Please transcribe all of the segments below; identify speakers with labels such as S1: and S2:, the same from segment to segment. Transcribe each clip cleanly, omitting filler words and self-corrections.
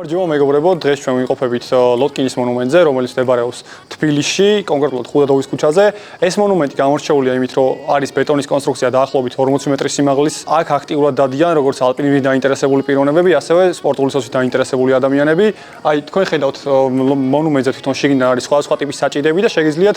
S1: გამარჯობა მეგობრებო, დღეს ჩვენ ვიმყოფებით ლოტკინის მონუმენტზე, რომელიც მდებარეობს თბილისში, კონკრეტულად ხუდადოვის ქუჩაზე. ეს მონუმენტი გამორჩეულია იმით, რომ არის ბეტონის კონსტრუქცია დაახლოებით 40 მეტრის სიმაღლის. აქ აქტიურად დადიან როგორც ალპინიზმით დაინტერესებული პიროვნებები, ასევე სპორტული სოციალით დაინტერესებული ადამიანები. აი, თქვენ ხედავთ მონუმენტზე თვითონ შიგნით არის სხვადასხვა ტიპის საჭიროები და შეგიძლიათ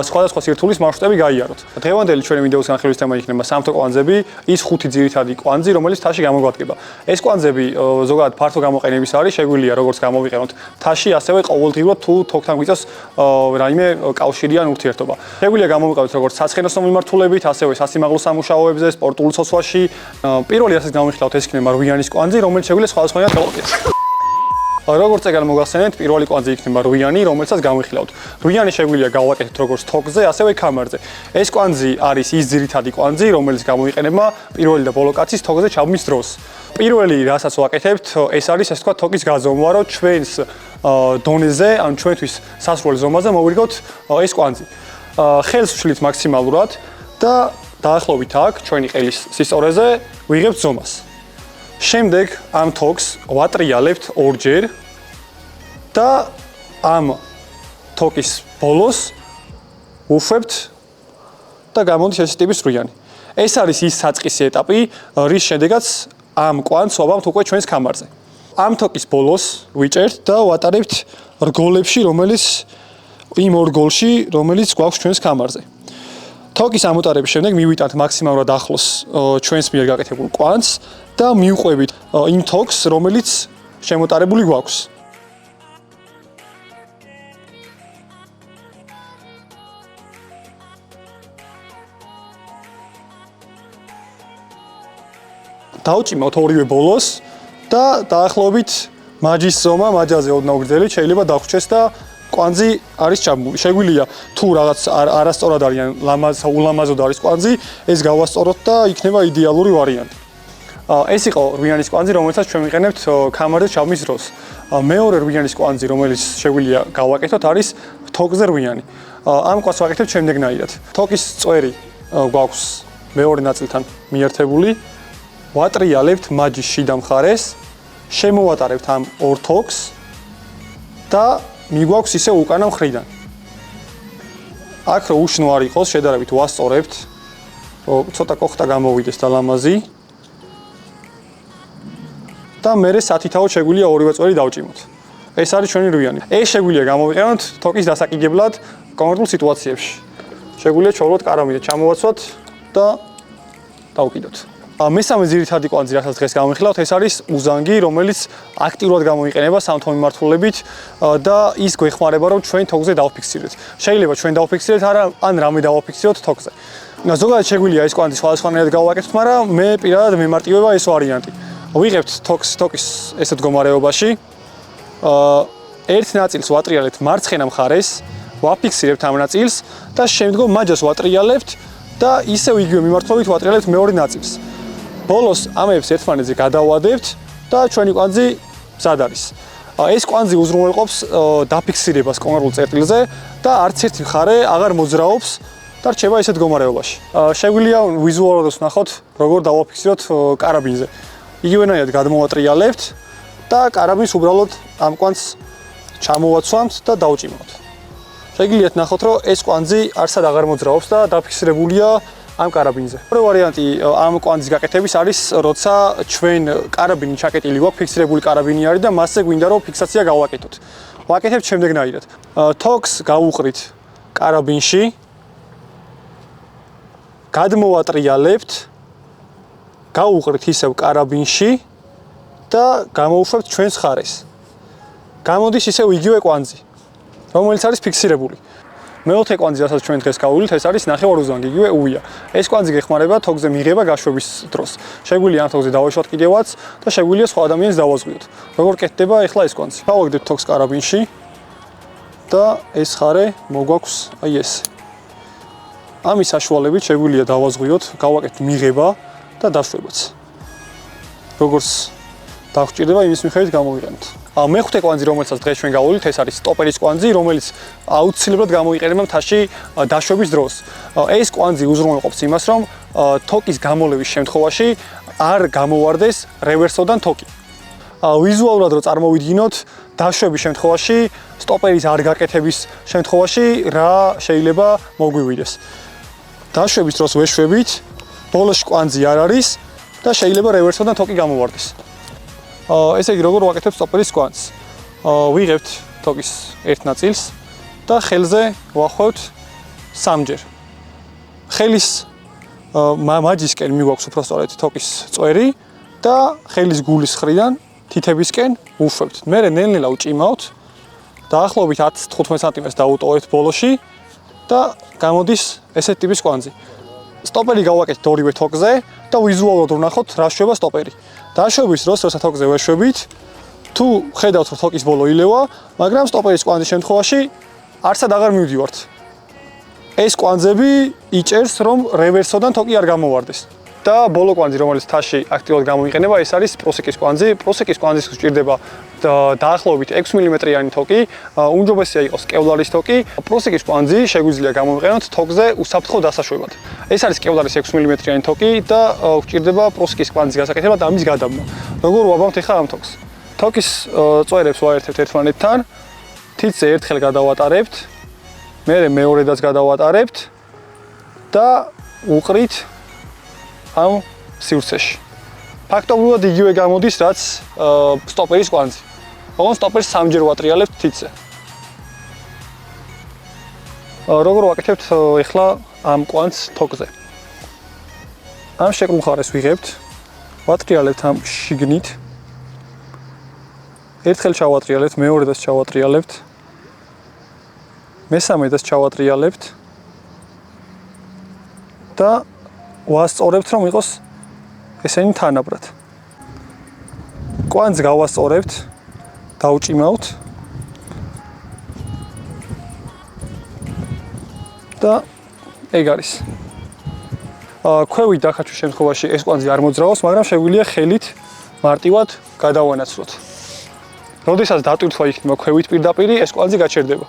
S1: სხვადასხვა სირთულის მარშრუტები გაიაროთ. დღევანდელი ჩვენი ვიდეოს განხილვის თემა იქნება სამთო კვანძები, ის 5 ძირითადი კვანძი, რომელიც თაში გამოგვადგება. ეს კვანძები ზოგადად ფართო გამოყენების არის, შეგვიძლია როგორც გამოვიყენოთ თაში, ასევე ყოველდღიურად თუ თოქთან გვიწევს რაიმე კავშირი ან ურთიერთობა. შეგვიძლია გამოვიყენოთ როგორც საცხენოსნო მიმართულებით, ასევე სასიმაღლო სამუშაოებზე, სპორტულ სოცვაში. პირველი ასეთ გამოვიხილავთ ეს იქნება 8-იანის კვანძი, რომელიც შეგვიძლია სხვადასხვანაირად გავაკეთოთ. როგორც ეგ მოგახსენეთ, პირველი კვანძი იქნება 8-იანი, რომელსაც გამოვიხილავთ. 8-იანი შეგვიძლია გავაკეთოთ როგორც თოქზე, ასევე კამარზე. ეს კვანძი არის ის ძირითადი კვანძი, რომელიც გამოიყენება პირველი და ბოლო კაცის თოქზე ჩაბმის დროს. პირველი, რასაც ვაკეთებთ, ეს არის ასე ვთქვათ თოკის გაზომვა, რომ ჩვენს დონეზე, ან ჩვენთვის სასრულ ზომაზე მოვირგოთ ეს კვანძი. ხელს ვშლით მაქსიმალურად და დაახლოებით აქ ჩვენი ყელის სისწორეზე ვიღებთ ზომას. შემდეგ ამ თოქს ვატრიალებთ ორჯერ და ამ თოკის ბოლოს ვუშვებთ და გამოდის ეს ტიპის 8-იანი. ეს არის ის საწყისი ეტაპი, რის შემდეგაც ამ კვანძს ვაბამთ უკვე ჩვენს კამარზე. ამ თოკის ბოლოს ვიჭერთ და ვატარებთ რგოლებში, რომელიც იმ ორ რგოლში, რომელიც გვაქვს ჩვენს კამარზე. თოკის ამოტარების შემდეგ მივიტანთ მაქსიმალურად ახლოს ჩვენს მიერ გაკეთებულ კვანძს და მივყვებით იმ თოქს, რომელიც შემოტარებული გვაქვს. დავჭიმოთ ორივე ბოლოს და დაახლოებით მაჯის ზომა, მაჯაზე ოდნავ გრძელი შეიძლება დაგვჭეს და კვანძი არის ჩაბმული. შეგვიძლია თუ რაღაც არასწორად არის ან ულამაზოდ არის კვანძი, ეს გავასწოროთ და იქნება იდეალური ვარიანტი. ეს იყო 8-იანის კვანძი, რომელსაც ჩვენ ვიყენებთ კამარზე ჩაბმის დროს. მეორე 8-იანის კვანძი, რომელიც შეგვიძლია გავაკეთოთ, არის თოქზე 8-იანი. ამ კვანძს ვაკეთებთ შემდეგნაირად. თოკის წვერი გვაქვს მეორე ნაწილთან მიერთებული. ვატრიალებთ მაჯის შიდა მხარეს, შემოვატარებთ ამ ორ თოქს და მიგვაქვს ისე უკანა მხრიდან. აქ რო უშნო არ იყოს, შედარებით ვასწორებთ, რომ ცოტა კოხტა გამოვიდეს და ლამაზი. და მერე სათითაოდ შეგვიძლია ორივე წვერი დავჭიმოთ. ეს არის ჩვენი 8-იანი. ეს შეგვიძლია გამოვიყენოთ თოკის დასაკიდებლად კონკრეტულ სიტუაციებში. შეგვიძლია ჩავროთ კარამიდე, ჩამოვაცვათ და დავკიდოთ. მესამე ძირითადი კვანძი, რასაც დღეს გამოვიხილავთ, ეს არის უზანგი, რომელიც აქტიურად გამოიყენება სამთო მიმართულებით და ის გვეხმარება, რომ ჩვენ თოქზე დავფიქსიროთ. შეიძლება ჩვენ დავფიქსიროთ ან რამე დავაფიქსიროთ თოქზე. ზოგადად შეგვიძლია ეს კვანძი სხვადასხვანაირად გავაკეთოთ, მაგრამ მე პირადად მემარტივება ეს ვარიანტი. ვიღებთ თოქს ესეთ მდგომარეობაში. ერთ ნაწილს ვატრიალებთ მარცხენა მხარეს, ვაფიქსირებთ ამ ნაწილს და შემდგომ მაჯას ვატრიალებთ და ისევ იგივე მიმართულებით ვატრიალებთ მეორე ნაწილს. ბოლოს ამებს ერთმანეთზე გადავადებთ და ჩვენი კვანძი მზად არის. ეს კვანძი უზრუნველყოფს დაფიქსირებას კონკრეტულ წერტილზე და არც ერთი მხარე აღარ მოძრაობს და რჩება ისეთ მდგომარეობაში. შეგვიძლია ვიზუალურად ვნახოთ, როგორ დავაფიქსიროთ კარაბინზე. იგივენაირად გადმოვატრიალებთ და კარაბინს უბრალოდ ამ კვანძს ჩამოვაცვამთ და დავჭიმავთ. შეგიძლიათ ნახოთ, რომ ეს კვანძი არსად აღარ მოძრაობს და დაფიქსირებულია ამ კარაბინზე. მეორე ვარიანტი ამ კვანძის გაკეთების არის, როცა ჩვენ კარაბინი ჩაკეტილი გვაქვს, ფიქსირებული კარაბინი არის და მასზე გვინდა რომ ფიქსაცია გავაკეთოთ. ვაკეთებთ შემდეგნაირად. თოქს გავუყრით კარაბინში, გადმოვატრიალებთ, გავუყრით ისევ კარაბინში და გამოვუშვებთ ჩვენს მხარეს. გამოდის ისევ იგივე კვანძი, რომელიც არის ფიქსირებული. მეოთხე კვანძი, რასაც ჩვენ დღეს გავუვლით, ეს არის ნახევარუზანგი, იგივე უვია. ეს კვანძი გეხმარება თოქზე მიღება გაშვების დროს. შეგვიძლია ამ თოქზე დავაშვათ კიდევაც და შეგვიძლია სხვა ადამიანს დავაზღვიოთ. როგორ კეთდება ახლა ეს კვანძი? გავაგდებთ თოქს კარაბინში და ეს ხარე მოგვაქვს აი ეს. ამის საშუალებით შეგვიძლია დავაზღვიოთ, გავაკეთოთ მიღება და დაშვებაც. როგორც დაგვჭირდება, იმის მიხედვით გამოვიყენოთ. მეხუთე კვანძი, რომელსაც დღეს ჩვენ გავუვლით, ეს არის სტოპერის კვანძი, რომელიც აუცილებლად გამოიყენება მთაში დაშვების დროს. ეს კვანძი უზრუნველყოფს იმას, რომ თოკის გამოლევის შემთხვევაში არ გამოვარდეს რევერსოდან თოკი. ვიზუალურად რო წარმოვიდგინოთ, დაშვების შემთხვევაში, სტოპერის არ გაკეთების შემთხვევაში რა შეიძლება მოგვივიდეს. დაშვების დროს ვეშვებით, ბოლოში კვანძი არ არის და შეიძლება რევერსოდან თოკი გამოვარდეს. ესე იგი, როგორ ვაკეთებ სტოპერის კვანძს? ვიღებთ თოკის ერთ ნაწილს და ხელზე ვახვევთ სამჯერ. ხელის მაჯისკენ მიგვაქვს უბრალოდ თოკის წვერი და ხელის გულის ხრიდან თითებისკენ უშვებთ. მერე ნელ-ნელა უჭიმავთ. დაახლოებით 10-15 სანტიმეტრს დაუტოვებთ ბოლოში და გამოდის ესეთ ტიპის კვანძი. სტოპერი გავაკეთეთ ორივე თოკზე და ვიზუალურად ვნახოთ რა შვება სტოპერი. დაშვების დროს, როცა თოკზე ვეშვებით, თუ ხედავთ რომ თოკის ბოლო ილევა, მაგრამ სტოპერის კვანძის შემთხვევაში არცად აღარ მივდივართ. ეს კვანძები იჭერს რომ რევერსოდან თოკი არ გამოვარდეს. და ბოლო კვანძი, რომელიც თაში აქტიურად გამოიყენება, ეს არის პროსეკის კვანძი. პროსეკის კვანძის გვჭირდება დაახლოებით 6 მმ-იანი თოკი, უმჯობესია იყოს კევლარის თოკი. პროსეკის კვანძი შეგვიძლია გამოვიყენოთ თოკზე უსაფრთხო დასაშვებად. ეს არის კევლარის 6 მმ-იანი თოკი და გვჭირდება პროსეკის კვანძის გასაკეთებლად ამის გადაბმვა. როგორ ვაბამთ ახლა ამ თოკს? თოკის წვერებს ვაერთებთ ერთმანეთთან, თითზე ერთხელ გადავატარებთ, მერე მეორედაც გადავატარებთ და უყრით ამ სივრცეში. ფაქტობრივად იგივე გამოდის, რაც სტოპერის კვანძი. ოღონდ სტოპერს სამჯერ ვატრიალებთ თითზე. როგორ ვაკეთებთ ახლა ამ კვანძს თოკზე? ამ შეკრულ მხარეს ვიღებთ, ვატრიალებთ ამ შიგნით. ერთხელ ჩავატრიალებთ, მეორედაც ჩავატრიალებთ. მესამედაც ჩავატრიალებთ და ვასწორებთ რომ იყოს ესენი თანაბრად. კვანძს გავასწორებთ, დავჭიმავთ და ეგ არის. ქვევით დახაჩვის შემთხვევაში ეს კვანძი არ მოძრაობს, მაგრამ შეგვიძლია ხელით მარტივად გადავანაცვლოთ. როდესაც დატვირთვა იქნება ქვევით პირდაპირ, ეს კვანძი გაჩერდება.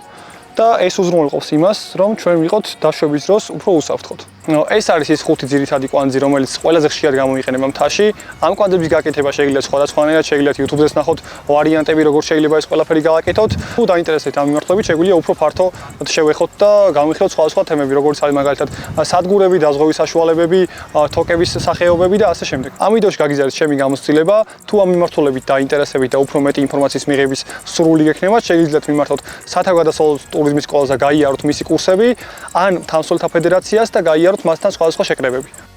S1: და ეს უზრუნველყოფს იმას, რომ ჩვენ ვიყოთ დაშვების დროს უფრო უსაფრთხოდ. ეს არის ის ხუთი ძირითადი კვანძი, რომელიც ყველაზე ხშირად გამოიყენება მთაში. ამ კვანძების გაკეთება შეიძლება სხვადასხვანაირად, შეიძლება YouTube-ზე ნახოთ ვარიანტები, როგორ შეიძლება ეს ყველაფერი გააკეთოთ. თუ დაინტერესებთ ამ მიმართულებით, შეგვიძლია უფრო ფართო შევეხოთ და გამიხილოთ სხვადასხვა თემები, როგორც არის მაგალითად სადგურები, დაზღვევის საშუალებები, თოკების სახეობები და ასე შემდეგ. ამ ვიდეოში გაგიზარდეთ ჩემი გამოცდილება. თუ ამ მიმართულებით დაინტერესებით და უფრო მეტი ინფორმაციის მიღების სურვილი გექნებათ, შეგიძლიათ მიმართოთ სათავგადასავლო ტურიზმის სკოლას და გაიაროთ მისი კურსები, ან თამსხმელთა ფედერაციას და გაიაროთ მასთან სხვადასხვა შეკრებები.